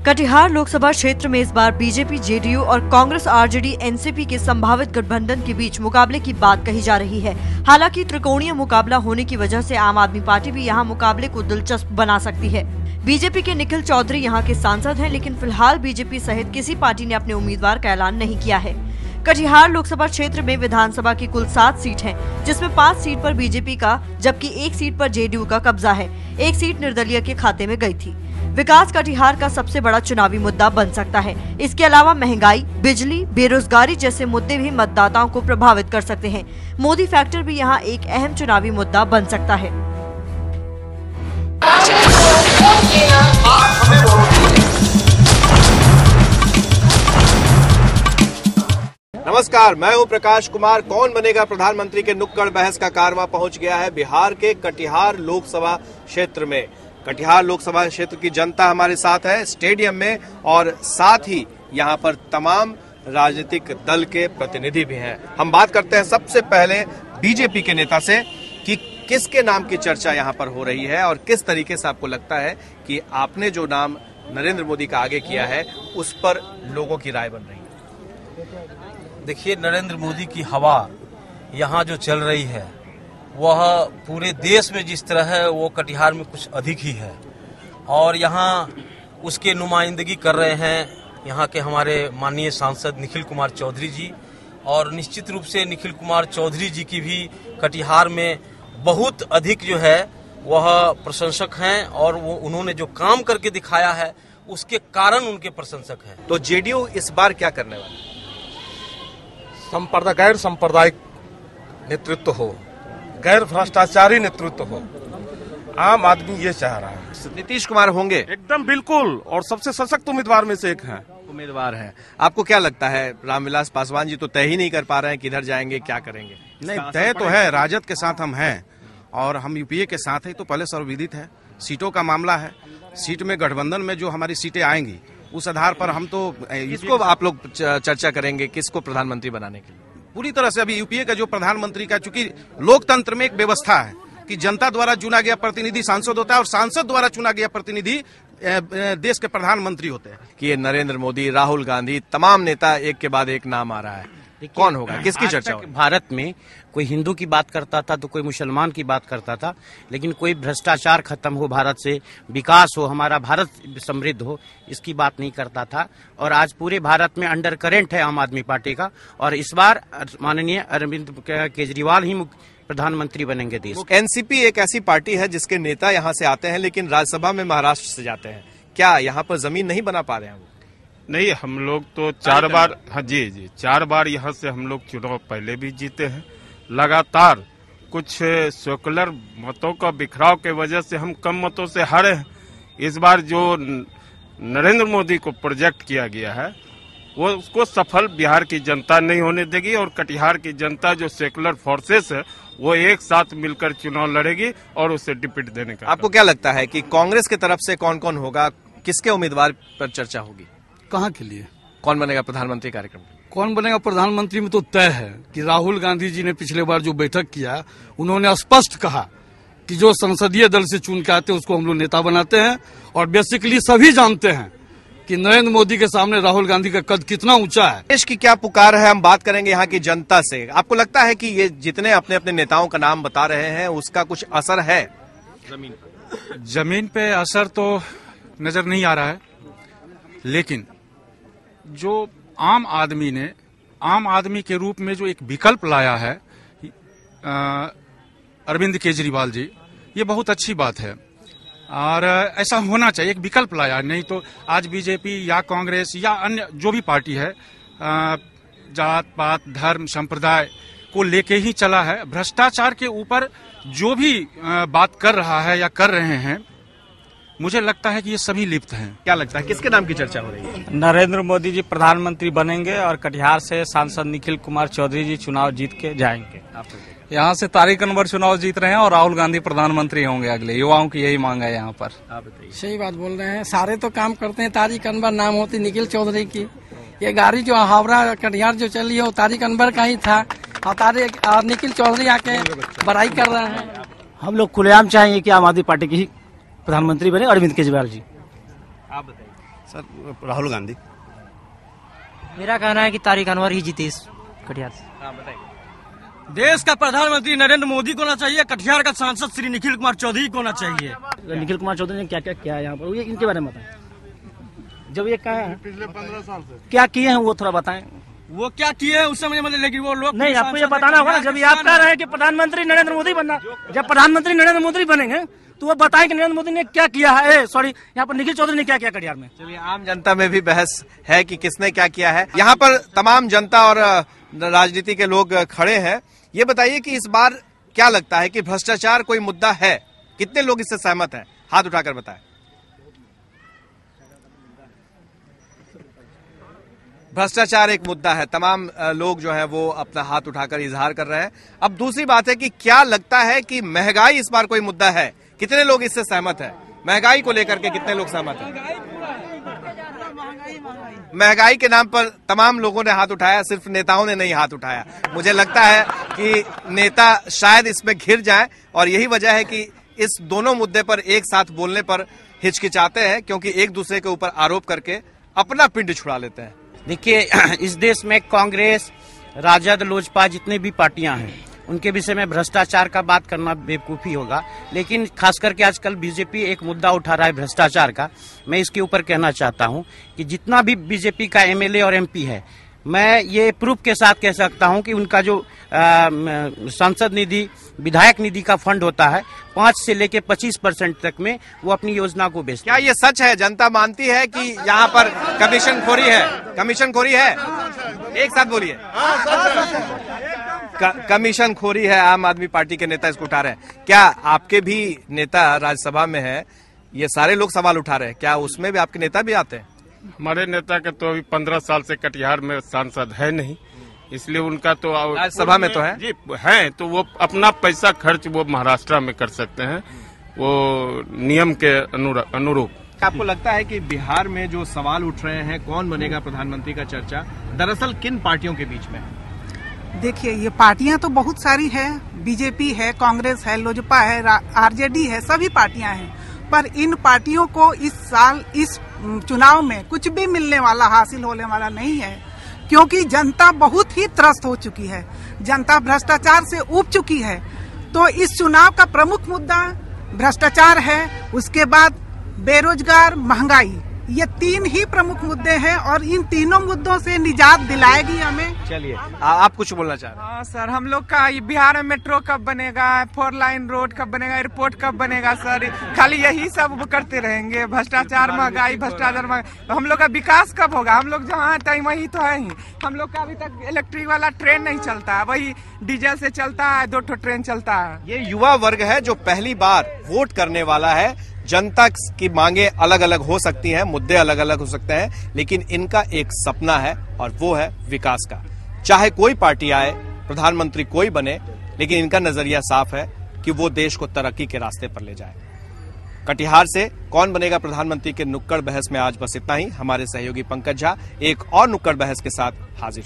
कटिहार लोकसभा क्षेत्र में इस बार बीजेपी, जेडीयू और कांग्रेस आरजेडी एनसीपी के संभावित गठबंधन के बीच मुकाबले की बात कही जा रही है। हालांकि त्रिकोणीय मुकाबला होने की वजह से आम आदमी पार्टी भी यहां मुकाबले को दिलचस्प बना सकती है। बीजेपी के निखिल चौधरी यहां के सांसद हैं, लेकिन फिलहाल बीजेपी सहित किसी पार्टी ने अपने उम्मीदवार का ऐलान नहीं किया है। कटिहार लोकसभा क्षेत्र में विधानसभा की कुल 7 सीट हैं, जिसमें 5 सीट पर बीजेपी का जबकि 1 सीट पर जेडीयू का कब्जा है। 1 सीट निर्दलीय के खाते में गई थी। विकास कटिहार का सबसे बड़ा चुनावी मुद्दा बन सकता है। इसके अलावा महंगाई, बिजली, बेरोजगारी जैसे मुद्दे भी मतदाताओं को प्रभावित कर सकते हैं। मोदी फैक्टर भी यहाँ एक अहम चुनावी मुद्दा बन सकता है। नमस्कार, मैं हूं प्रकाश कुमार। कौन बनेगा प्रधानमंत्री के नुक्कड़ बहस का कारवां पहुंच गया है बिहार के कटिहार लोकसभा क्षेत्र में। कटिहार लोकसभा क्षेत्र की जनता हमारे साथ है स्टेडियम में, और साथ ही यहां पर तमाम राजनीतिक दल के प्रतिनिधि भी हैं। हम बात करते हैं सबसे पहले बीजेपी के नेता से कि किसके नाम की चर्चा यहां पर हो रही है और किस तरीके से आपको लगता है कि आपने जो नाम नरेंद्र मोदी का आगे किया है उस पर लोगों की राय बन रही है। देखिए, नरेंद्र मोदी की हवा यहाँ जो चल रही है वह पूरे देश में जिस तरह है वो कटिहार में कुछ अधिक ही है, और यहाँ उसके नुमाइंदगी कर रहे हैं यहाँ के हमारे माननीय सांसद निखिल कुमार चौधरी जी। और निश्चित रूप से निखिल कुमार चौधरी जी की भी कटिहार में बहुत अधिक जो है वह प्रशंसक हैं, और वो उन्होंने जो काम करके दिखाया है उसके कारण उनके प्रशंसक हैं। तो जेडीयू इस बार क्या करने वाला? गैर सांप्रदायिक नेतृत्व हो, गैर भ्रष्टाचारी नेतृत्व हो। आम आदमी ये चाह रहा है। नीतीश कुमार होंगे? एकदम बिल्कुल, और सबसे सशक्त उम्मीदवार में से एक हैं। उम्मीदवार हैं। आपको क्या लगता है? रामविलास पासवान जी तो तय ही नहीं कर पा रहे हैं किधर जाएंगे, क्या करेंगे? नहीं, तय तो है, राजद के साथ हम हैं और हम यूपीए के साथ है, तो पहले सर्वविदित है। सीटों का मामला है, सीट में गठबंधन में जो हमारी सीटें आएंगी उस आधार पर हम तो इसको आप लोग चर्चा करेंगे किसको प्रधानमंत्री बनाने के लिए? पूरी तरह से अभी यूपीए का जो प्रधानमंत्री का, चूंकि लोकतंत्र में एक व्यवस्था है कि जनता द्वारा चुना गया प्रतिनिधि सांसद होता है और सांसद द्वारा चुना गया प्रतिनिधि देश के प्रधानमंत्री होते हैं। कि ये नरेंद्र मोदी, राहुल गांधी, तमाम नेता एक के बाद एक नाम आ रहा है। कौन होगा, किसकी चर्चा होगी? भारत में कोई हिंदू की बात करता था तो कोई मुसलमान की बात करता था, लेकिन कोई भ्रष्टाचार खत्म हो, भारत से विकास हो, हमारा भारत समृद्ध हो, इसकी बात नहीं करता था। और आज पूरे भारत में अंडर करेंट है आम आदमी पार्टी का, और इस बार माननीय अरविंद केजरीवाल ही प्रधानमंत्री बनेंगे देश। एनसीपी एक ऐसी पार्टी है जिसके नेता यहाँ से आते हैं लेकिन राज्यसभा में महाराष्ट्र से जाते हैं। क्या यहाँ पर जमीन नहीं बना पा रहे हैं? नहीं, हम लोग तो 4 बार, हाँ जी 4 बार यहाँ से हम लोग चुनाव पहले भी जीते हैं। लगातार कुछ सेकुलर मतों का बिखराव के वजह से हम कम मतों से हारे हैं। इस बार जो नरेंद्र मोदी को प्रोजेक्ट किया गया है वो उसको सफल बिहार की जनता नहीं होने देगी, और कटिहार की जनता जो सेकुलर फोर्सेस है वो एक साथ मिलकर चुनाव लड़ेगी और उसे डिप्ट देने का। आपको क्या लगता है कि कांग्रेस की तरफ से कौन कौन होगा, किसके उम्मीदवार पर चर्चा होगी? कहाँ के लिए कौन बनेगा प्रधानमंत्री कार्यक्रम? कौन बनेगा प्रधानमंत्री में तो तय है कि राहुल गांधी जी ने पिछले बार जो बैठक किया उन्होंने स्पष्ट कहा कि जो संसदीय दल से चुन के आते हैं उसको हम लोग नेता बनाते हैं, और बेसिकली सभी जानते हैं कि नरेंद्र मोदी के सामने राहुल गांधी का कद कितना ऊंचा है। देश की क्या पुकार है, हम बात करेंगे यहाँ की जनता से। आपको लगता है कि ये जितने अपने अपने नेताओं का नाम बता रहे हैं उसका कुछ असर है जमीन पर? जमीन पे असर तो नजर नहीं आ रहा है, लेकिन जो आम आदमी के रूप में जो एक विकल्प लाया है अरविंद केजरीवाल जी, ये बहुत अच्छी बात है, और ऐसा होना चाहिए। एक विकल्प लाया, नहीं तो आज बीजेपी या कांग्रेस या अन्य जो भी पार्टी है जात पात धर्म संप्रदाय को लेके ही चला है। भ्रष्टाचार के ऊपर जो भी बात कर रहा है या कर रहे हैं, मुझे लगता है कि ये सभी लिप्त हैं। क्या लगता है किसके नाम की चर्चा हो रही है? नरेंद्र मोदी जी प्रधानमंत्री बनेंगे और कटिहार से सांसद निखिल कुमार चौधरी जी चुनाव जीत के जाएंगे। यहाँ से तारिक अनवर चुनाव जीत रहे हैं और राहुल गांधी प्रधानमंत्री होंगे अगले। युवाओं की यही मांग है यहाँ पर। सही बात बोल रहे हैं, सारे तो काम करते हैं। तारिक अनवर नाम होती निखिल चौधरी की। ये गाड़ी जो हावड़ा कटिहार जो चली है वो तारिक अनवर का ही था, और निखिल चौधरी आके बड़ाई कर रहे हैं। हम लोग खुलेआम चाहेंगे कि आम आदमी पार्टी की प्रधानमंत्री बने अरविंद केजरीवाल जी। आप बताइए। सर राहुल गांधी। मेरा कहना है कि तारिक अनवर ही जीते इस कटिहार से। हाँ बताइए। देश का प्रधानमंत्री नरेंद्र मोदी को होना चाहिए, कटिहार का सांसद श्री निखिल कुमार चौधरी को होना चाहिए। निखिल कुमार चौधरी ने क्या क्या किया है यहाँ पर, ये इनके बारे में बताएं। जब ये कहा है पिछले 15 साल से क्या किए हैं वो थोड़ा बताएं। वो क्या किए हैं उस समय मतलब, लेकिन वो लोग नहीं, आपको ये बताना होगा ना। जब आप कह रहे हैं कि प्रधानमंत्री नरेंद्र मोदी बनना, जब प्रधानमंत्री नरेंद्र मोदी बनेंगे तो वो बताएं कि नरेंद्र मोदी ने क्या किया है, सॉरी यहाँ पर निखिल चौधरी ने क्या किया कटिहार में। चलिए, आम जनता में भी बहस है कि किसने क्या किया है। यहाँ पर तमाम जनता और राजनीति के लोग खड़े हैं। ये बताइए कि इस बार क्या लगता है कि भ्रष्टाचार कोई मुद्दा है? कितने लोग इससे सहमत हैं? हाथ उठाकर बताएं। भ्रष्टाचार एक मुद्दा है, तमाम लोग जो है वो अपना हाथ उठाकर इजहार कर रहे हैं। अब दूसरी बात है कि क्या लगता है कि महंगाई इस बार कोई मुद्दा है? कितने लोग इससे सहमत हैं? महंगाई को लेकर के कितने लोग सहमत हैं? महंगाई के नाम पर तमाम लोगों ने हाथ उठाया, सिर्फ नेताओं ने नहीं हाथ उठाया। मुझे लगता है कि नेता शायद इसमें घिर जाएं और यही वजह है कि इस दोनों मुद्दे पर एक साथ बोलने पर हिचकिचाते हैं, क्योंकि एक दूसरे के ऊपर आरोप करके अपना पिंड छुड़ा लेते हैं। देखिए, इस देश में कांग्रेस, राजद, लोजपा जितने भी पार्टियां हैं उनके विषय में भ्रष्टाचार का बात करना बेवकूफ़ी होगा, लेकिन खास करके आजकल बीजेपी एक मुद्दा उठा रहा है भ्रष्टाचार का। मैं इसके ऊपर कहना चाहता हूं कि जितना भी बीजेपी का एमएलए और एमपी है, मैं ये प्रूफ के साथ कह सकता हूं कि उनका जो सांसद निधि, विधायक निधि का फंड होता है 5 से लेके 25% तक में वो अपनी योजना को बेचते हैं। क्या ये सच है? जनता मानती है कि यहाँ पर कमीशन खोरी है? कमीशन खोरी है? एक साथ बोलिए। कमीशन खोरी है। आम आदमी पार्टी के नेता इसको उठा रहे हैं। क्या आपके भी नेता राज्यसभा में है? ये सारे लोग सवाल उठा रहे हैं, क्या उसमें भी आपके नेता भी आते हैं? हमारे नेता के तो अभी 15 साल से कटिहार में सांसद है नहीं, इसलिए उनका तो राज्यसभा में तो है जी, है तो वो अपना पैसा खर्च वो महाराष्ट्र में कर सकते हैं, वो नियम के अनुरूप। आपको लगता है कि बिहार में जो सवाल उठ रहे हैं कौन बनेगा प्रधानमंत्री का चर्चा दरअसल किन पार्टियों के बीच में है? देखिए, ये पार्टियां तो बहुत सारी है, बीजेपी है, कांग्रेस है, लोजपा है, आरजेडी है, सभी पार्टियां हैं। पर इन पार्टियों को इस साल इस चुनाव में कुछ भी मिलने वाला, हासिल होने वाला नहीं है, क्योंकि जनता बहुत ही त्रस्त हो चुकी है, जनता भ्रष्टाचार से ऊब चुकी है। तो इस चुनाव का प्रमुख मुद्दा भ्रष्टाचार है, उसके बाद बेरोजगार, महंगाई, ये 3 ही प्रमुख मुद्दे हैं और इन तीनों मुद्दों से निजात दिलाएगी हमें। चलिए, आप कुछ बोलना चाह रहे हैं? हाँ सर, हम लोग का बिहार में मेट्रो कब बनेगा, 4 लाइन रोड कब बनेगा, एयरपोर्ट कब बनेगा सर? खाली यही सब करते रहेंगे, भ्रष्टाचार, महंगाई, भ्रष्टाचार। हम लोग का विकास कब होगा? हम लोग जहाँ है वही तो है ही। हम लोग का अभी तक इलेक्ट्रिक वाला ट्रेन नहीं चलता है, वही डीजल से चलता है, 2 ट्रेन चलता है। ये युवा वर्ग है जो पहली बार वोट करने वाला है। जनता की मांगे अलग अलग हो सकती हैं, मुद्दे अलग अलग हो सकते हैं, लेकिन इनका एक सपना है और वो है विकास का। चाहे कोई पार्टी आए, प्रधानमंत्री कोई बने, लेकिन इनका नजरिया साफ है कि वो देश को तरक्की के रास्ते पर ले जाए। कटिहार से कौन बनेगा प्रधानमंत्री के नुक्कड़ बहस में आज बस इतना ही। हमारे सहयोगी पंकज झा एक और नुक्कड़ बहस के साथ हाजिर होंगे।